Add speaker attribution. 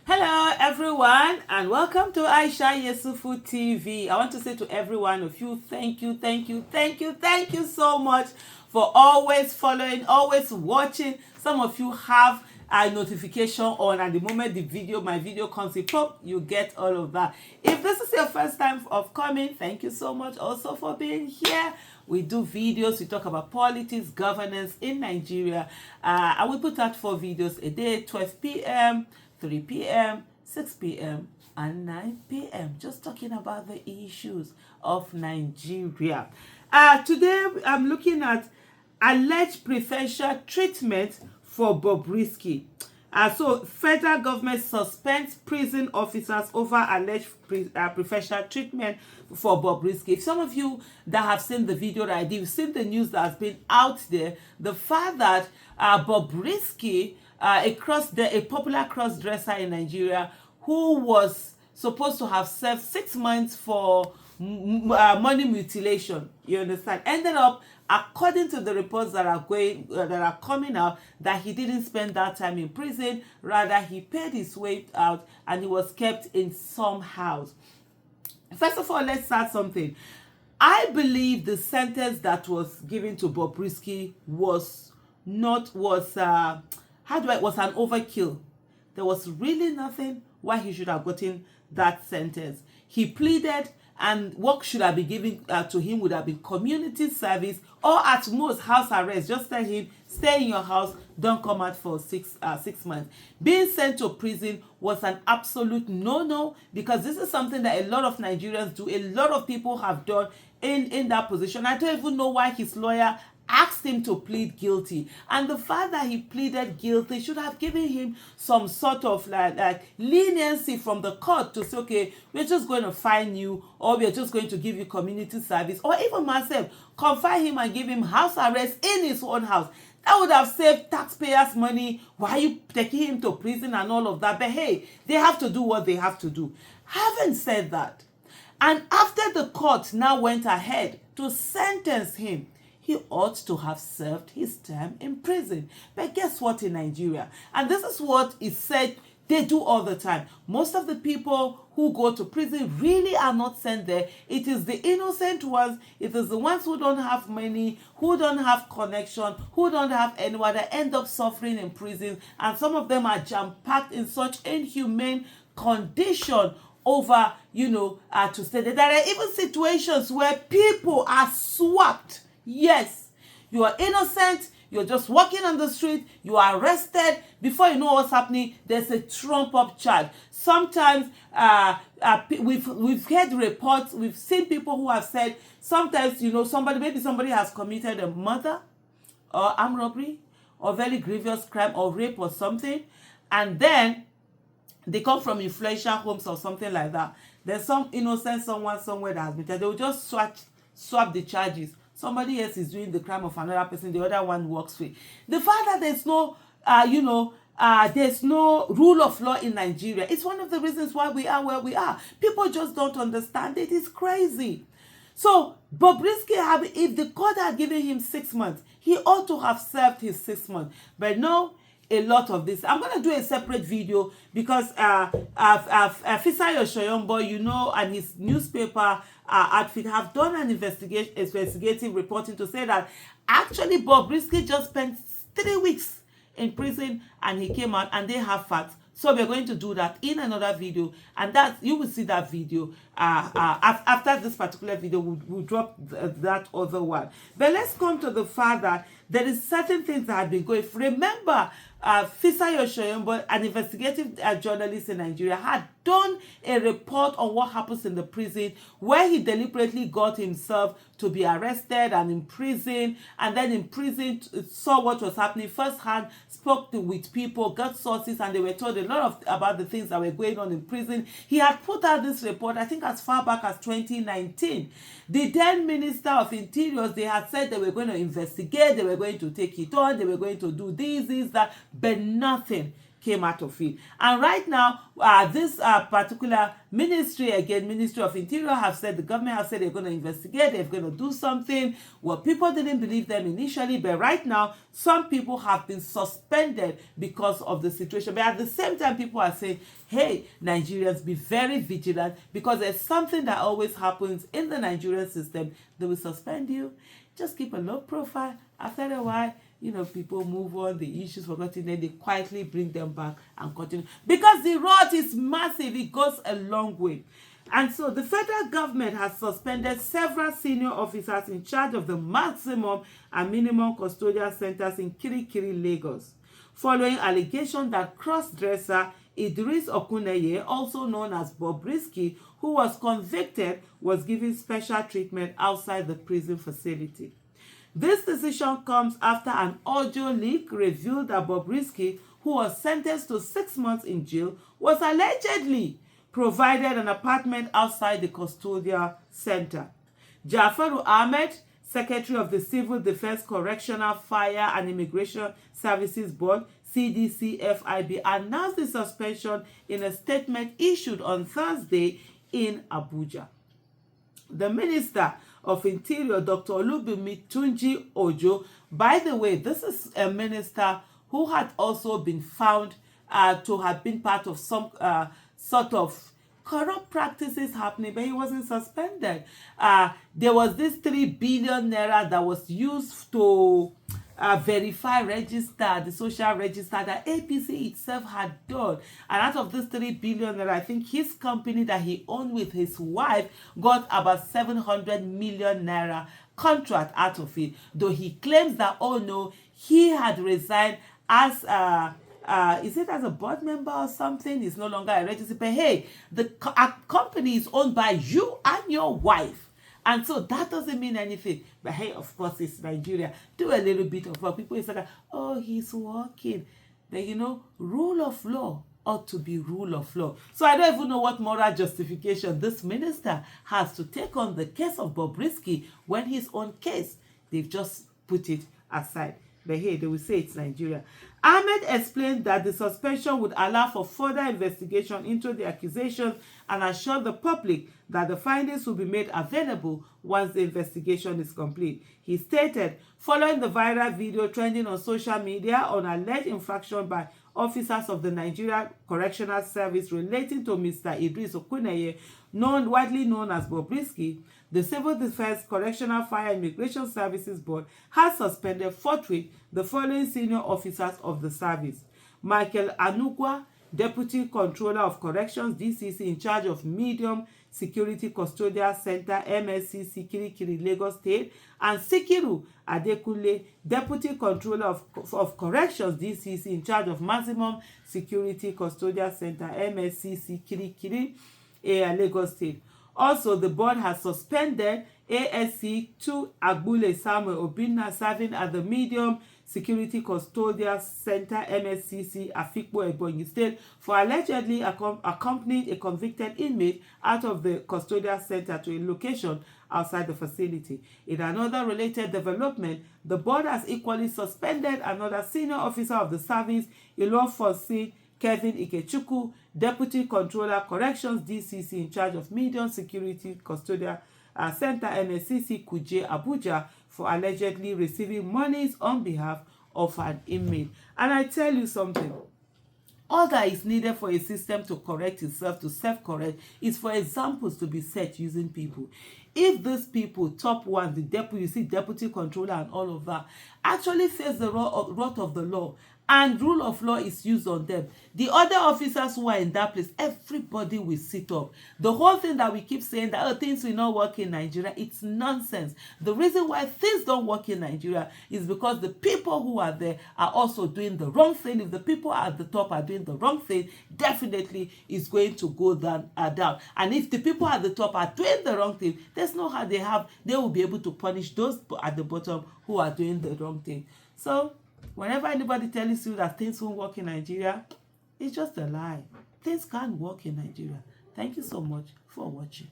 Speaker 1: Hello everyone and welcome to Aisha Yesufu TV. I want to say to every one of you, thank you so much for always following, always watching. Some of you have a notification on, and the moment my video comes in, pop, you get all of that. If this is your first time of coming, thank you so much also for being here. We do videos, we talk about politics, governance in Nigeria. I will put out 4 videos a day, 12 p.m., 3 p.m., 6 p.m., and 9 p.m. Just talking about the issues of Nigeria. Today, I'm looking at alleged preferential treatment for Bobrisky. So, federal government suspends prison officers over alleged preferential treatment for Bobrisky. If some of you that have seen the video that I did, you've seen the news that has been out there, the fact that Bobrisky, a popular cross-dresser in Nigeria, who was supposed to have served 6 months for money mutilation, you understand, ended up, according to the reports that are coming out, that he didn't spend that time in prison. Rather, he paid his way out and he was kept in some house. First of all, let's start something. I believe the sentence that was given to Bobrisky was an overkill. There was really nothing why he should have gotten that sentence. He pleaded, and what should have been given to him would have been community service, or at most house arrest. Just tell him, stay in your house, don't come out for 6 months. Being sent to prison was an absolute no-no, because this is something that a lot of Nigerians do. A lot of people have done in that position. I don't even know why his lawyer asked him to plead guilty, and the fact that he pleaded guilty should have given him some sort of like leniency from the court to say, okay, we're just going to fine you, or we're just going to give you community service, or even myself, confine him and give him house arrest in his own house. That would have saved taxpayers money. Why are you taking him to prison and all of that? But hey, they have to do what they have to do. Having said that, and after the court now went ahead to sentence him, he ought to have served his term in prison. But guess what, in Nigeria? And this is what is said they do all the time. Most of the people who go to prison really are not sent there. It is the innocent ones. It is the ones who don't have money, who don't have connection, who don't have anyone, that end up suffering in prison. And some of them are jam-packed in such inhumane condition over, to stay there. There are even situations where people are swapped. Yes, you are innocent, you're just walking on the street, you are arrested. Before you know what's happening, there's a trump-up charge. Sometimes we've heard reports, we've seen people who have said, sometimes, somebody has committed a murder or armed robbery or very grievous crime or rape or something, and then they come from influential homes or something like that. There's some innocent someone somewhere that has been, they will just swap the charges. Somebody else is doing the crime of another person, the other one walks free. The fact that there's no rule of law in Nigeria, it's one of the reasons why we are where we are. People just don't understand it. It's crazy. So Bobrisky, if the court had given him 6 months, he ought to have served his 6 months. But no, a lot of this. I'm going to do a separate video because Fisayo Shoyombo, and his newspaper outfit have done an investigative reporting to say that actually Bobrisky just spent 3 weeks in prison and he came out, and they have facts. So we're going to do that in another video, and that you will see that video after this particular video. We'll drop that other one. But let's come to the fact that there is certain things that have been going. Remember, Fisayo Shoyombo, an investigative journalist in Nigeria, had done a report on what happens in the prison, where he deliberately got himself to be arrested and in prison, and then in prison saw what was happening firsthand, spoke with people, got sources, and they were told a lot about the things that were going on in prison. He had put out this report, I think, as far back as 2019. The then Minister of Interior, they had said they were going to investigate, they were going to take it on, they were going to do this, that, but nothing came out of it. And right now, this particular ministry, again, Ministry of Interior, have said, the government have said they're going to investigate, they're going to do something. Well, people didn't believe them initially, but right now, some people have been suspended because of the situation. But at the same time, people are saying, hey, Nigerians, be very vigilant, because there's something that always happens in the Nigerian system. They will suspend you. Just keep a low profile. After a while, people move on, the issues forgotten, then they quietly bring them back and continue. Because the rot is massive, it goes a long way. And so the federal government has suspended several senior officers in charge of the maximum and minimum custodial centers in Kirikiri, Lagos, following allegations that cross-dresser Idris Okuneye, also known as Bobrisky, who was convicted, was given special treatment outside the prison facility. This decision comes after an audio leak revealed that Bobrisky, who was sentenced to 6 months in jail, was allegedly provided an apartment outside the custodial center. Jafaru Ahmed, Secretary of the Civil Defense Correctional Fire and Immigration Services Board, CDCFIB, announced the suspension in a statement issued on Thursday in Abuja. The Minister of Interior, Dr. Olubunmi Tunji Ojo, by the way, this is a minister who had also been found to have been part of some sort of corrupt practices happening, but he wasn't suspended. There was this 3 billion naira that was used to verify register, the social register that APC itself had done. And out of this 3 billion naira, I think his company that he owned with his wife got about 700 million naira contract out of it. Though he claims that, oh no, he had resigned as is it as a board member or something? He's no longer a registered. But hey, the company is owned by you and your wife. And so that doesn't mean anything. But hey, of course, it's Nigeria. Do a little bit of what people say, oh, he's working. Then, rule of law ought to be rule of law. So I don't even know what moral justification this minister has to take on the case of Bobrisky when his own case, they've just put it aside. But hey, they will say it's Nigeria. Ahmed explained that the suspension would allow for further investigation into the accusations and assured the public that the findings will be made available once the investigation is complete. He stated, following the viral video trending on social media on alleged infraction by officers of the Nigerian Correctional Service relating to Mr. Idris Okuneye, widely known as Bobrisky, the Civil Defense Correctional Fire Immigration Services Board has suspended forthwith the following senior officers of the service: Michael Anugwa, Deputy Controller of Corrections, DCC, in charge of Medium Security Custodial Center, MSCC, Kirikiri, Lagos State, and Sikiru Adekunle, Deputy Controller of Corrections, DCC, in charge of Maximum Security Custodial Center, MSCC, Kirikiri, Lagos State. Also, the board has suspended ASC 2 Agbule Samuel Obinna, serving at the Medium Security Custodial Center, MSCC, Afikpo, Ebonyi State, for allegedly accompanying a convicted inmate out of the custodial center to a location outside the facility. In another related development, the board has equally suspended another senior officer of the service, Ilofosi Kevin Ikechukwu, Deputy Controller Corrections, DCC, in charge of Medium Security Custodial Center, MSCC, Kuje, Abuja, for allegedly receiving monies on behalf of an inmate. And I tell you something, all that is needed for a system to correct itself, to self-correct, is for examples to be set using people. If these people, top one, the deputy controller and all of that, actually face the wrath of the law, and rule of law is used on them, the other officers who are in that place, everybody will sit up. The whole thing that we keep saying that things will not work in Nigeria, it's nonsense. The reason why things don't work in Nigeria is because the people who are there are also doing the wrong thing. If the people at the top are doing the wrong thing, definitely it's going to go down. And if the people at the top are doing the wrong thing, there's no how they will be able to punish those at the bottom who are doing the wrong thing. So whenever anybody tells you that things won't work in Nigeria, it's just a lie. Things can't work in Nigeria. Thank you so much for watching.